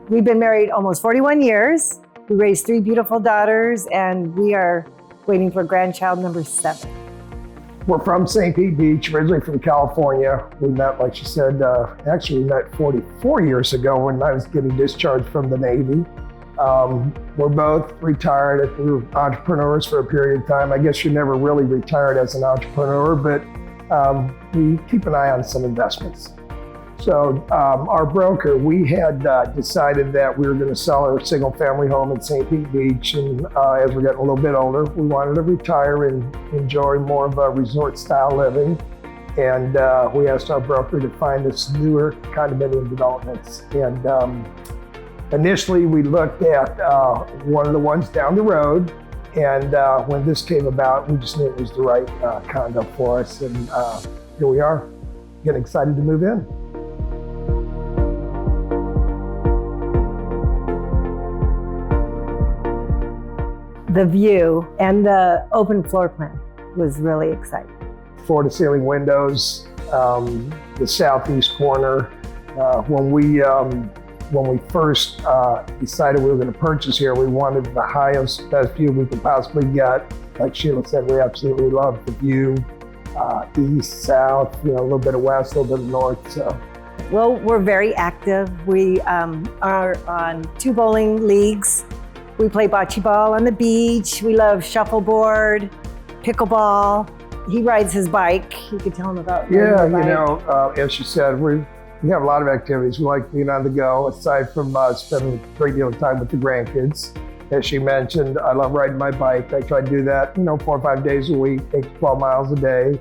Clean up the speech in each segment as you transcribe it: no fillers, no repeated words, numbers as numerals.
We've been married almost 41 years. We raised 3 beautiful daughters, and we are waiting for grandchild number 7. We're from St. Pete Beach, originally from California. We met, like she said, actually we met 44 years ago when I was getting discharged from the Navy. We're both retired. We were entrepreneurs for a period of time. I guess you're never really retired as an entrepreneur, but we keep an eye on some investments. So our broker, we had decided that we were going to sell our single family home in St. Pete Beach. And as we're getting a little bit older, we wanted to retire and enjoy more of a resort style living. And we asked our broker to find us newer condominium developments. And initially we looked at one of the ones down the road. And when this came about, we just knew it was the right condo for us. And here we are, getting excited to move in. The view and the open floor plan was really exciting. Floor to ceiling windows, the southeast corner. When we first decided we were going to purchase here, we wanted the highest, best view we could possibly get. Like Sheila said, we absolutely love the view, east, south, a little bit of west, a little bit of north. So. Well, we're very active. We are on 2 bowling leagues. We play bocce ball on the beach. We love shuffleboard, pickleball. He rides his bike. You could tell him about Yeah, as she said, we have a lot of activities. We like being on the go, aside from spending a great deal of time with the grandkids. As she mentioned, I love riding my bike. I try to do that, 4 or 5 days a week, 8 to 12 miles a day.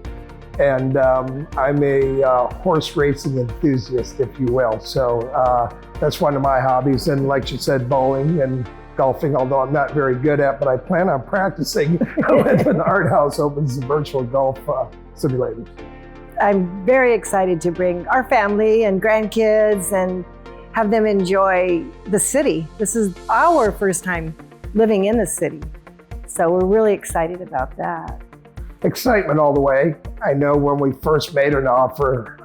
And I'm a horse racing enthusiast, if you will. So that's one of my hobbies. And like she said, bowling and golfing, although I'm not very good at, but I plan on practicing when the Art House opens the virtual golf simulators. I'm very excited to bring our family and grandkids and have them enjoy the city. This is our first time living in the city. So we're really excited about that. Excitement all the way. I know when we first made an offer,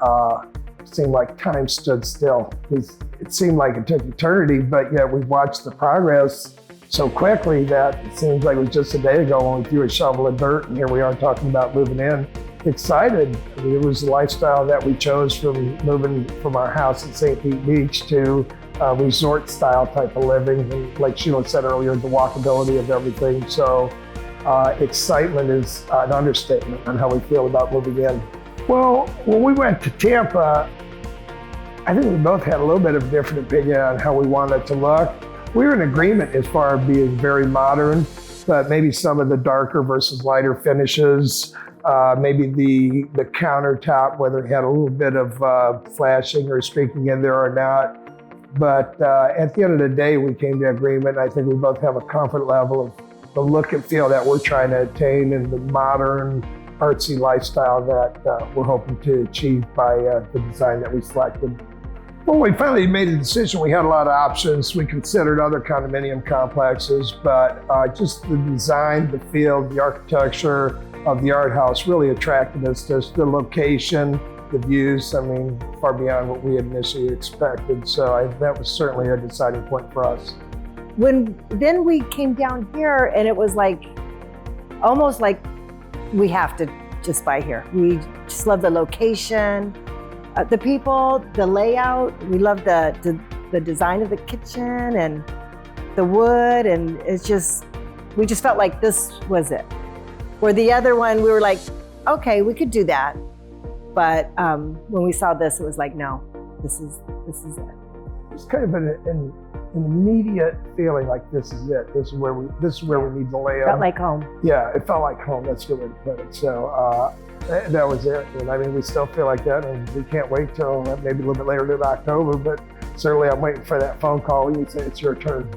it seemed like time stood still. It seemed like it took eternity, but yet we've watched the progress so quickly that it seems like it was just a day ago when we threw a shovel of dirt and here we are talking about moving in. Excited. I mean, it was the lifestyle that we chose from moving from our house in St. Pete Beach to a resort style type of living. And like Sheila said earlier, the walkability of everything. So excitement is an understatement on how we feel about moving in. Well, when we went to Tampa, I think we both had a little bit of a different opinion on how we wanted it to look. We were in agreement as far as being very modern, but maybe some of the darker versus lighter finishes, maybe the countertop, whether it had a little bit of flashing or streaking in there or not. But at the end of the day, we came to agreement. I think we both have a comfort level of the look and feel that we're trying to attain and the modern, artsy lifestyle that we're hoping to achieve by the design that we selected. When we finally made a decision, we had a lot of options. We considered other condominium complexes, but just the design, the feel, the architecture of the Art House really attracted us. Just the location, the views, far beyond what we had initially expected. So that was certainly a deciding point for us. Then we came down here and it was almost like we have to just buy here. We just love the location, the people, the layout. We love the design of the kitchen and the wood, and we just felt like this was it. Where the other one, we were like, okay, we could do that. But when we saw this, it was like, no, this is it. It's kind of an immediate feeling like this is it. This is where we need to lay out. Felt like home. Yeah, it felt like home. That's a good way to put it. So that was it. And we still feel like that, and we can't wait till maybe a little bit later in October. But certainly, I'm waiting for that phone call when you say it's your turn.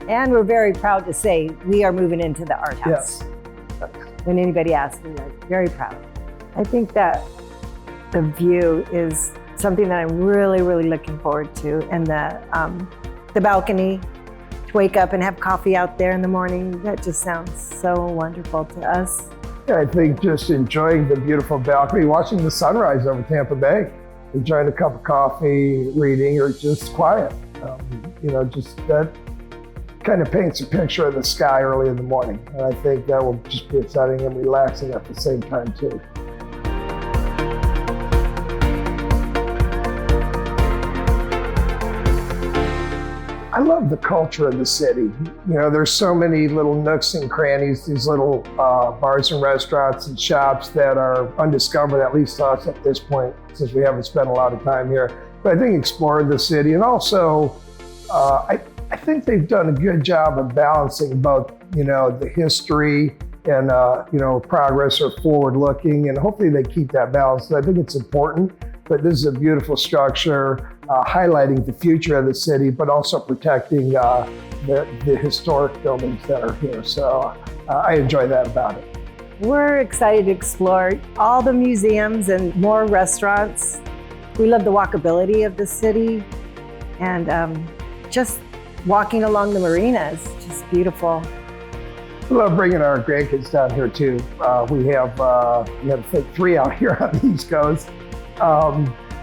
And we're very proud to say we are moving into the Art House. Yes. When anybody asks, we're very proud. I think that the view is something that I'm really, really looking forward to, and the balcony, to wake up and have coffee out there in the morning, that just sounds so wonderful to us. Yeah, I think just enjoying the beautiful balcony, watching the sunrise over Tampa Bay, enjoying a cup of coffee, reading, or just quiet. Just that kind of paints a picture of the sky early in the morning. And I think that will just be exciting and relaxing at the same time too. I love the culture of the city. There's so many little nooks and crannies, these little bars and restaurants and shops that are undiscovered, at least to us at this point, since we haven't spent a lot of time here. But I think exploring the city, and also I think they've done a good job of balancing both, the history and, progress or forward looking, and hopefully they keep that balance. I think it's important, but this is a beautiful structure, highlighting the future of the city, but also protecting the historic buildings that are here. So I enjoy that about it. We're excited to explore all the museums and more restaurants. We love the walkability of the city, and just walking along the marina is just beautiful. We love bringing our grandkids down here too. We have I think 3 out here on the East Coast.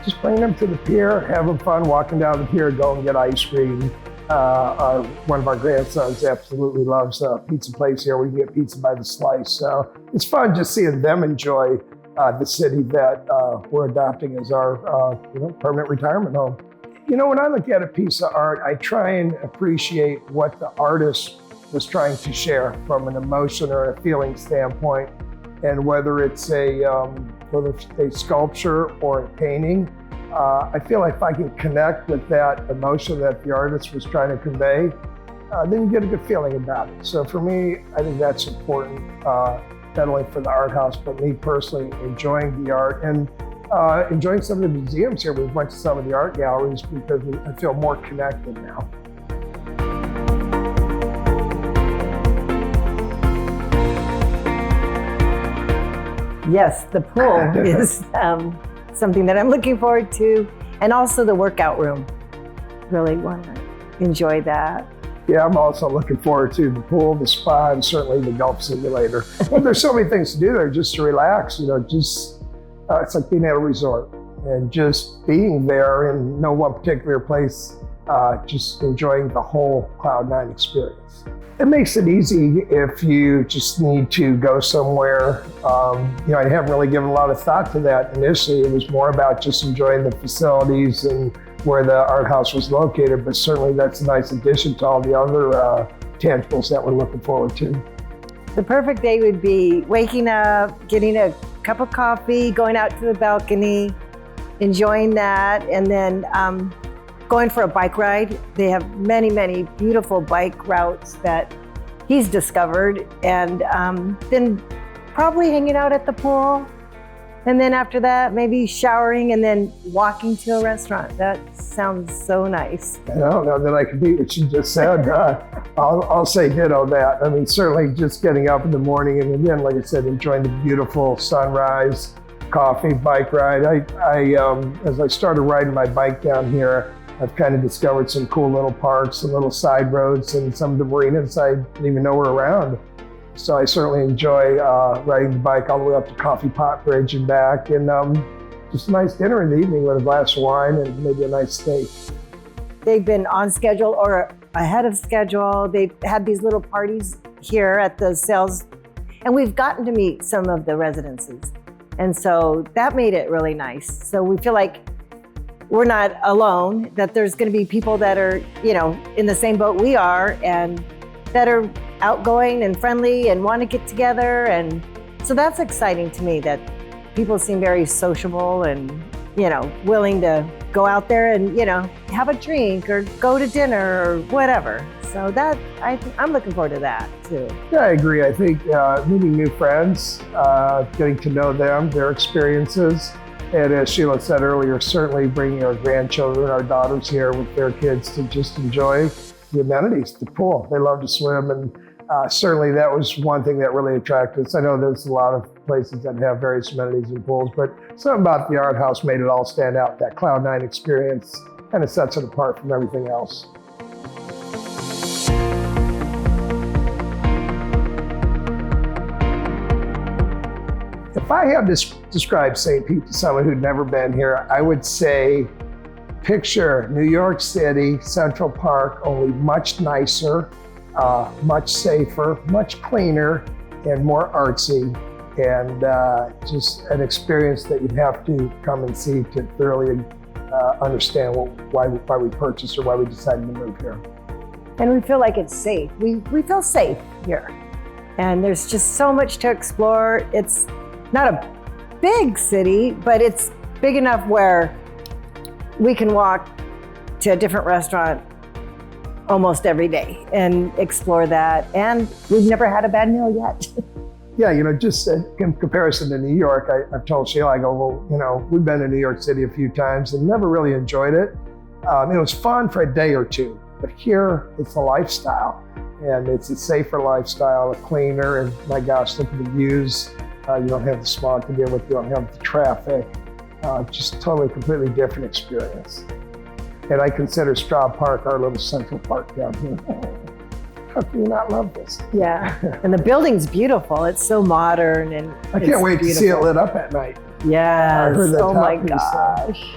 Just bringing them to the pier, having fun walking down the pier, go and get ice cream. One of our grandsons absolutely loves a pizza place here. We can get pizza by the slice. So it's fun just seeing them enjoy the city that we're adopting as our permanent retirement home. When I look at a piece of art, I try and appreciate what the artist was trying to share from an emotion or a feeling standpoint, and whether it's a sculpture or a painting. I feel like if I can connect with that emotion that the artist was trying to convey, then you get a good feeling about it. So for me, I think that's important, not only for the art house, but me personally enjoying the art and enjoying some of the museums here. We've went to some of the art galleries because I feel more connected now. Yes, the pool is something that I'm looking forward to, and also the workout room. Really want to enjoy that. Yeah, I'm also looking forward to the pool, the spa, and certainly the golf simulator. But there's so many things to do there just to relax. It's like being at a resort and just being there in no one particular place, just enjoying the whole Cloud9 experience. It makes it easy if you just need to go somewhere. I haven't really given a lot of thought to that initially. It was more about just enjoying the facilities and where the art house was located, but certainly that's a nice addition to all the other tangibles that we're looking forward to. The perfect day would be waking up, getting a cup of coffee, going out to the balcony, enjoying that, and then going for a bike ride. They have many, many beautiful bike routes that he's discovered, and then probably hanging out at the pool. And then after that, maybe showering and then walking to a restaurant. That sounds so nice. I don't know that I can beat what you just said. I'll say ditto that. I mean, certainly just getting up in the morning and again, like I said, enjoying the beautiful sunrise, coffee, bike ride. As I started riding my bike down here, I've kind of discovered some cool little parks and little side roads, and some of the marinas I didn't even know were around. So I certainly enjoy riding the bike all the way up to Coffee Pot Bridge and back, and just a nice dinner in the evening with a glass of wine and maybe a nice steak. They've been on schedule or ahead of schedule. They've had these little parties here at the sales, and we've gotten to meet some of the residences. And so that made it really nice. So we feel like we're not alone, that there's going to be people that are, in the same boat we are, and that are outgoing and friendly and want to get together. And so that's exciting to me, that people seem very sociable and, willing to go out there and, have a drink or go to dinner or whatever. So that, I'm looking forward to that too. Yeah, I agree. I think meeting new friends, getting to know them, their experiences. And as Sheila said earlier, certainly bringing our grandchildren, our daughters here with their kids to just enjoy the amenities, the pool. They love to swim, and certainly that was one thing that really attracted us. I know there's a lot of places that have various amenities and pools, but something about the art house made it all stand out. That Cloud9 experience kind of sets it apart from everything else. If I had to describe St. Pete to someone who'd never been here, I would say, picture New York City, Central Park, only much nicer, much safer, much cleaner, and more artsy. And just an experience that you'd have to come and see to thoroughly understand why we purchased or why we decided to move here. And we feel like it's safe. We feel safe here. And there's just so much to explore. It's not a big city, but it's big enough where we can walk to a different restaurant almost every day and explore that. And we've never had a bad meal yet. Yeah, just in comparison to New York, I've told Sheila, I go, well, we've been to New York City a few times and never really enjoyed it. It was fun for a day or two, but here it's a lifestyle, and it's a safer lifestyle, a cleaner, and my gosh, look at the views. You don't have the smog to deal with, you don't have the traffic. Just totally, completely different experience. And I consider Straub Park our little Central Park down here. How can you not love this? Yeah, and the building's beautiful. It's so modern, and I can't wait to see it lit up at night. Yes, I heard that oh my top piece, gosh.